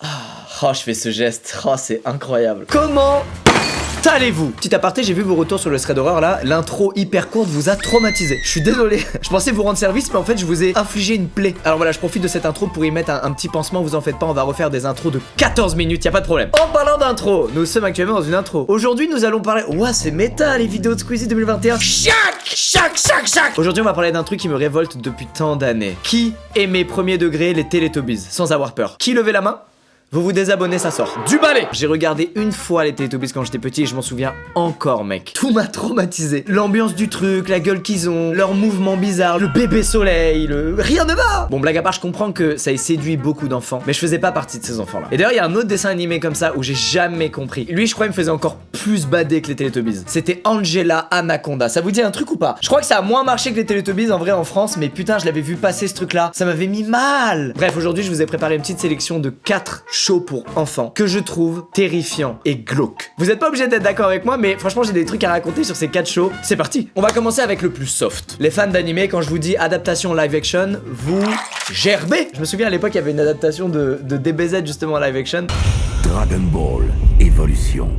Oh, je fais ce geste. Oh, c'est incroyable. Comment allez-vous? Petit aparté, j'ai vu vos retours sur le thread d'horreur là. L'intro hyper courte vous a traumatisé. Je suis désolé. Je pensais vous rendre service, mais en fait, je vous ai infligé une plaie. Alors voilà, je profite de cette intro pour y mettre un petit pansement. Vous en faites pas, on va refaire des intros de 14 minutes, y a pas de problème. En parlant d'intro, nous sommes actuellement dans une intro. Aujourd'hui, nous allons parler. Ouah, c'est méta les vidéos de Squeezie 2021. Chaque. Aujourd'hui, on va parler d'un truc qui me révolte depuis tant d'années. Qui aimait premier degré les Teletubbies sans avoir peur? Qui levait la main? Vous vous désabonnez, ça sort. Du balai. J'ai regardé une fois les Teletubbies quand j'étais petit et je m'en souviens encore, mec. Tout m'a traumatisé. L'ambiance du truc, la gueule qu'ils ont, leurs mouvements bizarres, le bébé soleil, rien ne va. Bon, blague à part, je comprends que ça ait séduit beaucoup d'enfants, mais je faisais pas partie de ces enfants-là. Et d'ailleurs, il y a un autre dessin animé comme ça où j'ai jamais compris. Lui, je crois, il me faisait encore plus bader que les Teletubbies. C'était Angela Anaconda. Ça vous dit un truc ou pas? Je crois que ça a moins marché que les Teletubbies en vrai en France, mais putain, je l'avais vu passer ce truc-là. Ça m'avait mis mal. Bref, aujourd'hui, je vous ai préparé une petite sélection de 4 shows pour enfants que je trouve terrifiants et glauques. Vous êtes pas obligé d'être d'accord avec moi, mais franchement j'ai des trucs à raconter sur ces 4 shows. C'est parti. On va commencer avec le plus soft. Les fans d'animé, quand je vous dis adaptation live action, vous gerbez. Je me souviens à l'époque il y avait une adaptation de DBZ justement live action. Dragon Ball Evolution.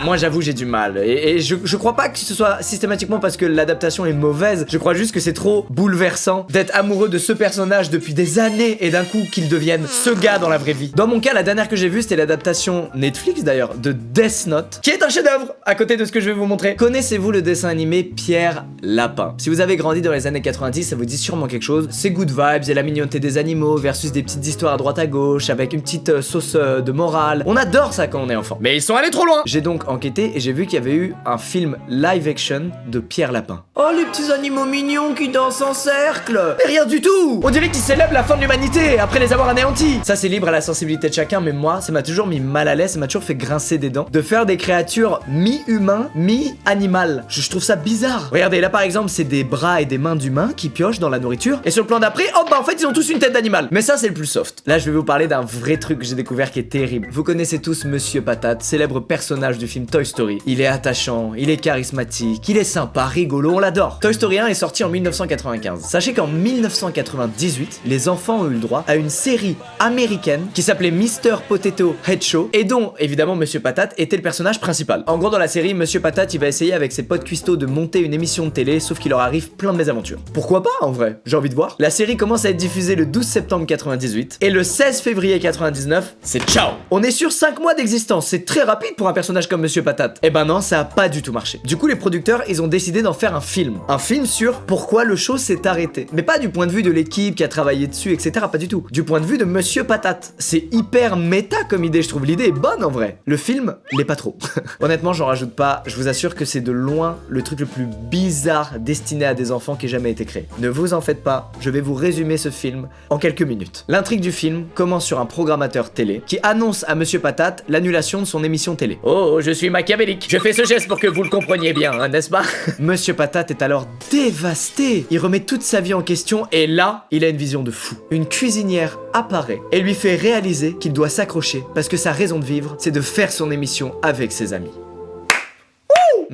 Moi j'avoue j'ai du mal et je crois pas que ce soit systématiquement parce que l'adaptation est mauvaise. Je crois juste que c'est trop bouleversant d'être amoureux de ce personnage depuis des années et d'un coup qu'il devienne ce gars dans la vraie vie. Dans mon cas, la dernière que j'ai vue c'était l'adaptation Netflix d'ailleurs de Death Note, qui est un chef-d'œuvre à côté de ce que je vais vous montrer. Connaissez-vous le dessin animé Pierre Lapin? Si vous avez grandi dans les années 90, ça vous dit sûrement quelque chose. C'est good vibes et la mignonneté des animaux versus des petites histoires à droite à gauche avec une petite sauce de morale. On adore ça quand on est enfant. Mais ils sont allés trop loin. J'ai donc enquêté et j'ai vu qu'il y avait eu un film live action de Pierre Lapin. Oh les petits animaux mignons qui dansent en cercle. Mais rien du tout. On dirait qu'ils célèbrent la fin de l'humanité après les avoir anéantis. Ça c'est libre à la sensibilité de chacun, mais moi ça m'a toujours mis mal à l'aise, ça m'a toujours fait grincer des dents de faire des créatures mi-humains, mi-animales. Je trouve ça bizarre. Regardez là par exemple c'est des bras et des mains d'humains qui piochent dans la nourriture et sur le plan d'après, oh bah en fait ils ont tous une tête d'animal. Mais ça c'est le plus soft. Là je vais vous parler d'un vrai truc que j'ai découvert qui est terrible. Vous connaissez tous Monsieur Patate, célèbre personnage du film Toy Story. Il est attachant, il est charismatique, il est sympa, rigolo, on l'adore. Toy Story 1 est sorti en 1995. Sachez qu'en 1998, les enfants ont eu le droit à une série américaine qui s'appelait Mr. Potato Head Show et dont, évidemment, Monsieur Patate était le personnage principal. En gros, dans la série, Monsieur Patate, il va essayer avec ses potes cuistots de monter une émission de télé, sauf qu'il leur arrive plein de mésaventures. Pourquoi pas, en vrai? J'ai envie de voir. La série commence à être diffusée le 12 septembre 98 et le 16 février 99, c'est ciao. On est sur 5 mois d'existence, c'est très rapide pour un personnage comme Monsieur Patate. Eh ben non, ça a pas du tout marché. Du coup, les producteurs, ils ont décidé d'en faire un film. Un film sur pourquoi le show s'est arrêté. Mais pas du point de vue de l'équipe qui a travaillé dessus, etc. Pas du tout. Du point de vue de Monsieur Patate. C'est hyper méta comme idée, je trouve. L'idée est bonne en vrai. Le film l'est pas trop. Honnêtement, j'en rajoute pas. Je vous assure que c'est de loin le truc le plus bizarre destiné à des enfants qui ait jamais été créé. Ne vous en faites pas, je vais vous résumer ce film en quelques minutes. L'intrigue du film commence sur un programmateur télé qui annonce à Monsieur Patate l'annulation de son émission télé. Oh, je suis machiavélique. Je fais ce geste pour que vous le compreniez bien, hein, n'est-ce pas? Monsieur Patate est alors dévasté. Il remet toute sa vie en question et là, il a une vision de fou. Une cuisinière apparaît et lui fait réaliser qu'il doit s'accrocher parce que sa raison de vivre, c'est de faire son émission avec ses amis.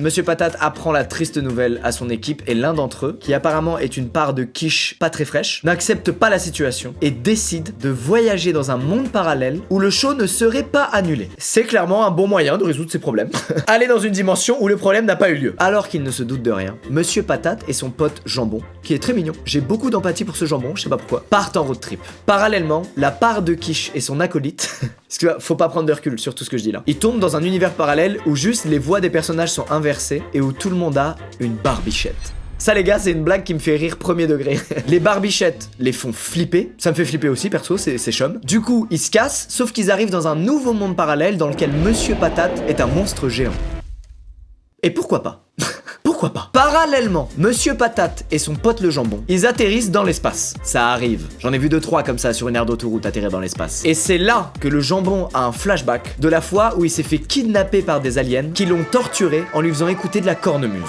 Monsieur Patate apprend la triste nouvelle à son équipe et l'un d'entre eux, qui apparemment est une part de quiche pas très fraîche, n'accepte pas la situation et décide de voyager dans un monde parallèle où le show ne serait pas annulé. C'est clairement un bon moyen de résoudre ses problèmes. Aller dans une dimension où le problème n'a pas eu lieu. Alors qu'il ne se doute de rien, Monsieur Patate et son pote Jambon, qui est très mignon, j'ai beaucoup d'empathie pour ce jambon, je sais pas pourquoi, partent en road trip. Parallèlement, la part de quiche et son acolyte, parce que faut pas prendre de recul sur tout ce que je dis là, ils tombent dans un univers parallèle où juste les voix des personnages sont inversées et où tout le monde a une barbichette. Ça les gars, c'est une blague qui me fait rire premier degré. Les barbichettes les font flipper, ça me fait flipper aussi perso, c'est chum. Du coup, ils se cassent, sauf qu'ils arrivent dans un nouveau monde parallèle dans lequel Monsieur Patate est un monstre géant. Et pourquoi pas? Pourquoi pas? Parallèlement, Monsieur Patate et son pote le jambon, ils atterrissent dans l'espace. Ça arrive. J'en ai vu 2-3 comme ça sur une aire d'autoroute atterrir dans l'espace. Et c'est là que le jambon a un flashback de la fois où il s'est fait kidnapper par des aliens qui l'ont torturé en lui faisant écouter de la cornemuse.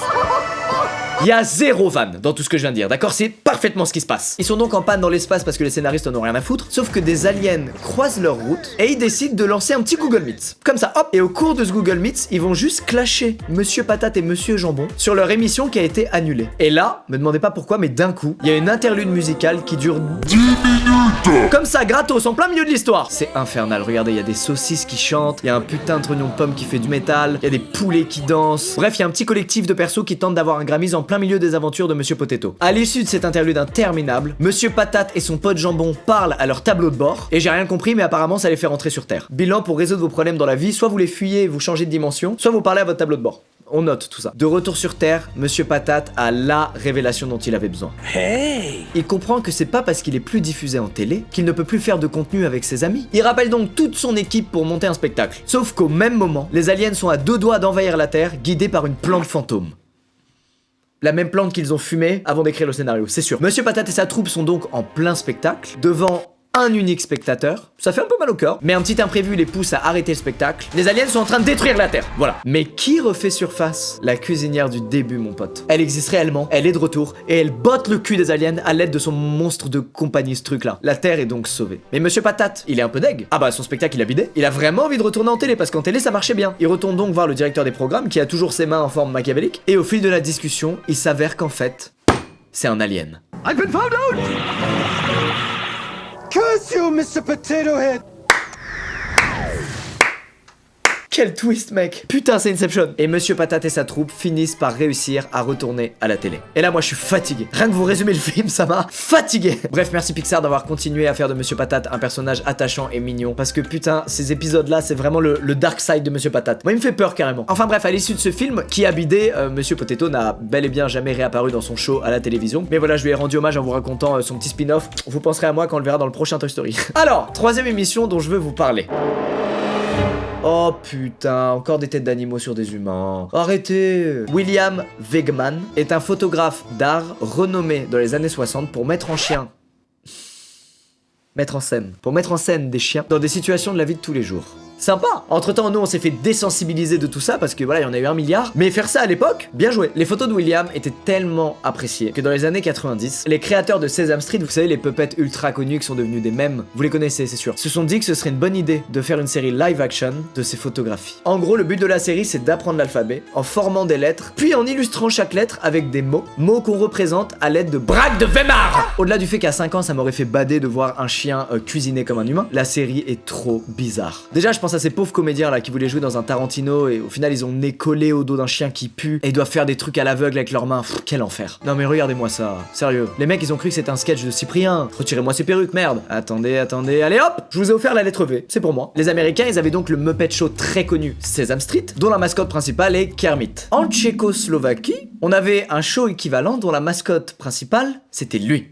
Il y a zéro vanne dans tout ce que je viens de dire, d'accord? C'est parfaitement ce qui se passe. Ils sont donc en panne dans l'espace parce que les scénaristes en ont rien à foutre, sauf que des aliens croisent leur route et ils décident de lancer un petit Google Meet. Comme ça, hop. Et au cours de ce Google Meet, ils vont juste clasher Monsieur Patate et Monsieur Jambon sur leur émission qui a été annulée. Et là, me demandez pas pourquoi, mais d'un coup, il y a une interlude musicale qui dure 10 minutes. Comme ça, gratos, en plein milieu de l'histoire. C'est infernal, regardez, il y a des saucisses qui chantent, il y a un putain de trognon de pomme qui fait du métal, il y a des poulets qui dansent. Bref, il y a un petit collectif de persos qui tentent d'avoir un Grammys en plein milieu des aventures de Monsieur Potato. À l'issue de cette interlude interminable, Monsieur Patate et son pote Jambon parlent à leur tableau de bord, et j'ai rien compris, mais apparemment ça les fait rentrer sur Terre. Bilan, pour résoudre vos problèmes dans la vie, soit vous les fuyez et vous changez de dimension, soit vous parlez à votre tableau de bord. On note tout ça. De retour sur Terre, Monsieur Patate a la révélation dont il avait besoin. Hey! Il comprend que c'est pas parce qu'il est plus diffusé en télé qu'il ne peut plus faire de contenu avec ses amis. Il rappelle donc toute son équipe pour monter un spectacle. Sauf qu'au même moment, les aliens sont à 2 doigts d'envahir la Terre, guidés par une plante fantôme. La même plante qu'ils ont fumée avant d'écrire le scénario, c'est sûr. Monsieur Patate et sa troupe sont donc en plein spectacle, devant un unique spectateur. Ça fait un peu mal au cœur, mais un petit imprévu les pousse à arrêter le spectacle. Les aliens sont en train de détruire la Terre, voilà. Mais qui refait surface? La cuisinière du début, mon pote. Elle existe réellement, elle est de retour, et elle botte le cul des aliens à l'aide de son monstre de compagnie, ce truc-là. La Terre est donc sauvée. Mais Monsieur Patate, il est un peu deg. Ah bah, son spectacle, il a bidé. Il a vraiment envie de retourner en télé, parce qu'en télé, ça marchait bien. Il retourne donc voir le directeur des programmes, qui a toujours ses mains en forme machiavélique, et au fil de la discussion, il s'avère qu'en fait, c'est un alien. I've been found out! Curse you, Mr. Potato Head! Quel twist, mec! Putain, c'est Inception! Et Monsieur Patate et sa troupe finissent par réussir à retourner à la télé. Et là, moi, je suis fatigué. Rien que vous résumer le film, ça m'a fatigué! Bref, merci Pixar d'avoir continué à faire de Monsieur Patate un personnage attachant et mignon. Parce que putain, ces épisodes-là, c'est vraiment le dark side de Monsieur Patate. Moi, il me fait peur carrément. Enfin bref, à l'issue de ce film, qui a bidé, Monsieur Potato n'a bel et bien jamais réapparu dans son show à la télévision. Mais voilà, je lui ai rendu hommage en vous racontant son petit spin-off. Vous penserez à moi quand on le verra dans le prochain Toy Story. Alors, troisième émission dont je veux vous parler. Oh putain, encore des têtes d'animaux sur des humains. Arrêtez! William Wegman est un photographe d'art renommé dans les années 60 pour mettre en scène des chiens dans des situations de la vie de tous les jours. Sympa. Entre temps, nous on s'est fait désensibiliser de tout ça parce que voilà, il y en a eu 1 milliard. Mais faire ça à l'époque, bien joué. Les photos de William étaient tellement appréciées que dans les années 90, les créateurs de Sesame Street, vous savez, les puppets ultra connus qui sont devenus des mèmes, vous les connaissez, c'est sûr, se sont dit que ce serait une bonne idée de faire une série live action de ces photographies. En gros, le but de la série, c'est d'apprendre l'alphabet en formant des lettres, puis en illustrant chaque lettre avec des mots qu'on représente à l'aide de braques de Weimar. Au-delà du fait qu'à 5 ans, ça m'aurait fait bader de voir un chien cuisiner comme un humain, la série est trop bizarre. Déjà, je pense à ces pauvres comédiens là qui voulaient jouer dans un Tarantino et au final ils ont le nez collé au dos d'un chien qui pue et ils doivent faire des trucs à l'aveugle avec leurs mains. Pff, quel enfer. Non mais regardez-moi ça, sérieux. Les mecs ils ont cru que c'était un sketch de Cyprien. Retirez-moi ces perruques, merde. Attendez, allez hop, je vous ai offert la lettre V, c'est pour moi. Les Américains ils avaient donc le Muppet Show très connu Sesame Street, dont la mascotte principale est Kermit. En Tchécoslovaquie, on avait un show équivalent dont la mascotte principale c'était lui.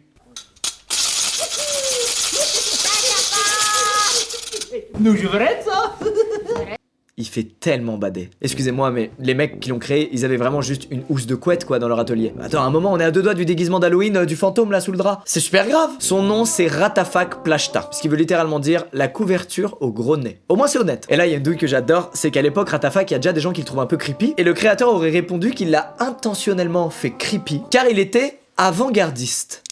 Il fait tellement bader. Excusez-moi, mais les mecs qui l'ont créé, ils avaient vraiment juste une housse de couette quoi dans leur atelier. Attends, un moment, on est à 2 doigts du déguisement d'Halloween du fantôme là sous le drap. C'est super grave. Son nom c'est Ratafak Plashta, ce qui veut littéralement dire la couverture au gros nez. Au moins c'est honnête. Et là il y a une douille que j'adore, c'est qu'à l'époque Ratafak, il y a déjà des gens qui le trouvent un peu creepy, et le créateur aurait répondu qu'il l'a intentionnellement fait creepy, car il était avant-gardiste.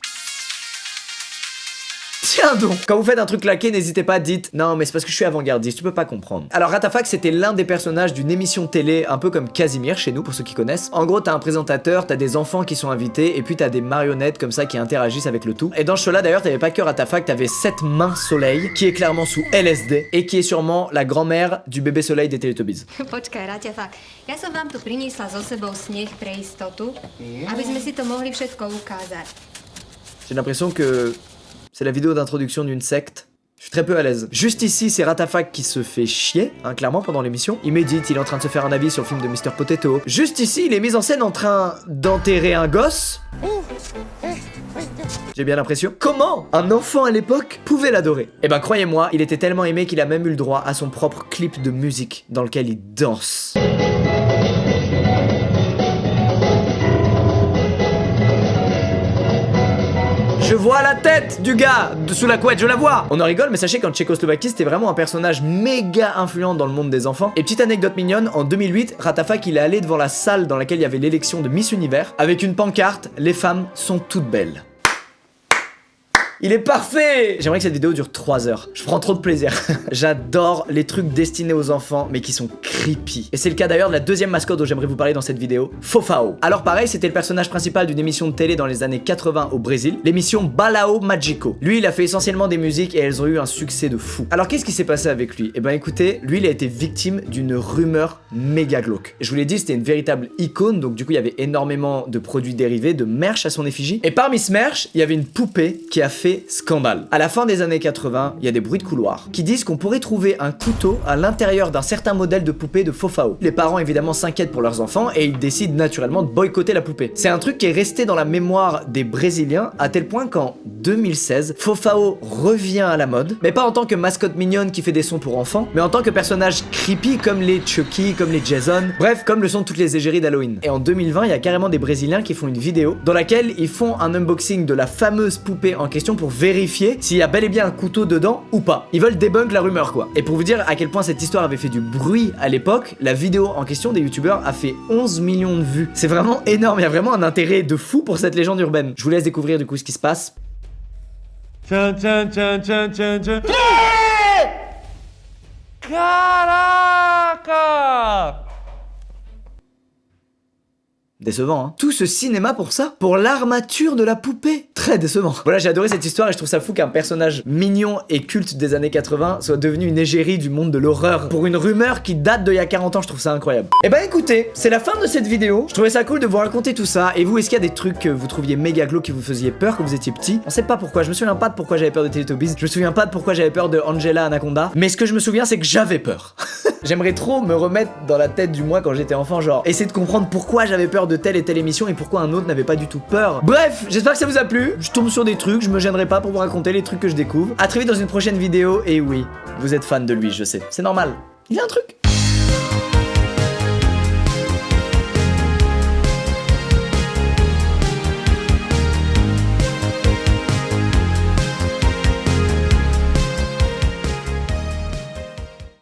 Tiens donc, quand vous faites un truc claqué, n'hésitez pas, dites non mais c'est parce que je suis avant-gardiste, tu peux pas comprendre. Alors Ratafak c'était l'un des personnages d'une émission télé un peu comme Casimir chez nous pour ceux qui connaissent. En gros t'as un présentateur, t'as des enfants qui sont invités et puis t'as des marionnettes comme ça qui interagissent avec le tout. Et dans ce show là d'ailleurs t'avais pas que Ratafak, t'avais 7 mains soleil qui est clairement sous LSD et qui est sûrement la grand-mère du bébé soleil des Teletubbies. Počkaj, Ratafak, ja som vám tu priniesla so sebou sneh pre istotu, aby sme si to mohli všetko ukázať. J'ai l'impression que c'est la vidéo d'introduction d'une secte. Je suis très peu à l'aise. Juste ici, c'est Ratafak qui se fait chier, hein, clairement, pendant l'émission. Il médite, il est en train de se faire un avis sur le film de Mr. Potato. Juste ici, il est mis en scène en train d'enterrer un gosse. J'ai bien l'impression. Comment un enfant à l'époque pouvait l'adorer? Eh ben, croyez-moi, il était tellement aimé qu'il a même eu le droit à son propre clip de musique dans lequel il danse. Je vois la tête du gars sous la couette, je la vois. On en rigole, mais sachez qu'en Tchécoslovaquie, c'était vraiment un personnage méga influent dans le monde des enfants. Et petite anecdote mignonne, en 2008, Ratafak il est allé devant la salle dans laquelle il y avait l'élection de Miss Univers avec une pancarte, les femmes sont toutes belles. Il est parfait! J'aimerais que cette vidéo dure 3 heures. Je prends trop de plaisir. J'adore les trucs destinés aux enfants, mais qui sont creepy. Et c'est le cas d'ailleurs de la deuxième mascotte dont j'aimerais vous parler dans cette vidéo, Fofao. Alors pareil, c'était le personnage principal d'une émission de télé dans les années 80 au Brésil, l'émission Balao Magico. Lui, il a fait essentiellement des musiques et elles ont eu un succès de fou. Alors qu'est-ce qui s'est passé avec lui? Eh ben écoutez, lui, il a été victime d'une rumeur méga glauque. Je vous l'ai dit, c'était une véritable icône, donc du coup, il y avait énormément de produits dérivés, de merch à son effigie. Et parmi ce merch, il y avait une poupée qui a fait scandale. À la fin des années 80, il y a des bruits de couloir qui disent qu'on pourrait trouver un couteau à l'intérieur d'un certain modèle de poupée de Fofao. Les parents évidemment s'inquiètent pour leurs enfants et ils décident naturellement de boycotter la poupée. C'est un truc qui est resté dans la mémoire des Brésiliens à tel point qu'en 2016, Fofao revient à la mode, mais pas en tant que mascotte mignonne qui fait des sons pour enfants, mais en tant que personnage creepy comme les Chucky, comme les Jason, bref, comme le sont toutes les égéries d'Halloween. Et en 2020, il y a carrément des Brésiliens qui font une vidéo dans laquelle ils font un unboxing de la fameuse poupée en question pour vérifier s'il y a bel et bien un couteau dedans ou pas. Ils veulent débunk la rumeur quoi. Et pour vous dire à quel point cette histoire avait fait du bruit à l'époque, la vidéo en question des youtubeurs a fait 11 millions de vues. C'est vraiment énorme, il y a vraiment un intérêt de fou pour cette légende urbaine. Je vous laisse découvrir du coup ce qui se passe. Tchan tchan tchan tchan tchan tchan. Caraca! Décevant, hein. Tout ce cinéma pour ça? Pour l'armature de la poupée? Très décevant. Voilà, j'ai adoré cette histoire et je trouve ça fou qu'un personnage mignon et culte des années 80 soit devenu une égérie du monde de l'horreur pour une rumeur qui date d'il y a 40 ans, je trouve ça incroyable. Et bah écoutez, c'est la fin de cette vidéo. Je trouvais ça cool de vous raconter tout ça. Et vous, est-ce qu'il y a des trucs que vous trouviez méga glauques qui vous faisaient peur quand vous étiez petit? On sait pas pourquoi, je me souviens pas de pourquoi j'avais peur de Teletubbies, je me souviens pas de pourquoi j'avais peur de Angela Anaconda, mais ce que je me souviens c'est que j'avais peur. J'aimerais trop me remettre dans la tête du moi quand j'étais enfant, genre essayer de comprendre pourquoi j'avais peur de telle et telle émission et pourquoi un autre n'avait pas du tout peur. Bref, j'espère que ça vous a plu. Je tombe sur des trucs, je me gênerai pas pour vous raconter les trucs que je découvre. À très vite dans une prochaine vidéo et oui, vous êtes fan de lui, je sais. C'est normal. Il y a un truc.